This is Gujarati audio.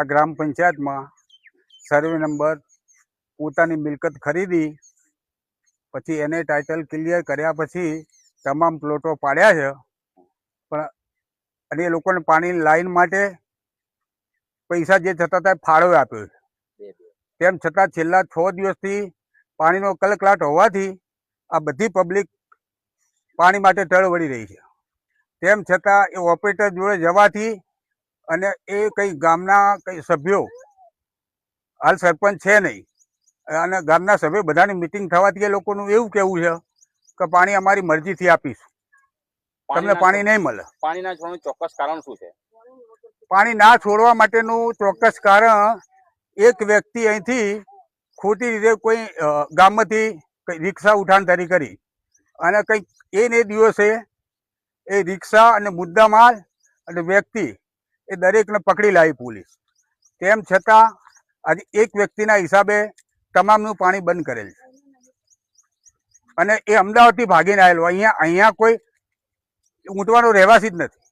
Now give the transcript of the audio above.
આ ગ્રામ પંચાયતમાં સર્વે નંબર પોતાની મિલકત ખરીદી પછી એને ટાઇટલ ક્લિયર કર્યા પછી તમામ પ્લોટો પાડ્યા છે, પણ અને એ લોકોને પાણીની લાઈન માટે પૈસા જે થતા હતા ફાળો આપ્યો છે। તેમ છતાં છેલ્લા 6 દિવસથી પાણીનો કલકલાટ હોવાથી આ બધી પબ્લિક પાણી માટે ટળવળી રહી છે। તેમ છતાં એ ઓપરેટર જોડે જવાથી અને એ કંઈ ગામના કંઈ સભ્યો, હાલ સરપંચ છે નહીં, અને ગામના સભ્યો બધાની મિટિંગ થવાથી એ લોકોનું એવું કહેવું છે કે પાણી અમારી મરજીથી આપીશું, તમને પાણી નહીં મળે। પાણી ના છોડવાનું ચોક્કસ કારણ શું છે? પાણી ના છોડવા માટેનું ચોક્કસ કારણ એક વ્યક્તિ અહીંથી ખોટી રીતે કોઈ ગામમાંથી કંઈ રિક્ષા ઉઠાણધારી કરી અને કંઈક એ દિવસે એ રિક્ષા અને મુદ્દામાલ અને વ્યક્તિ એ દરેકને પકડી લાવી પોલીસ। તેમ છતાં આજે એક વ્યક્તિના હિસાબે તમામનું પાણી બંધ કરેલ છે, અને એ અમદાવાદથી ભાગીને આવેલો। અહીંયા કોઈ ઊંટવાનો રહેવાસી જ નથી।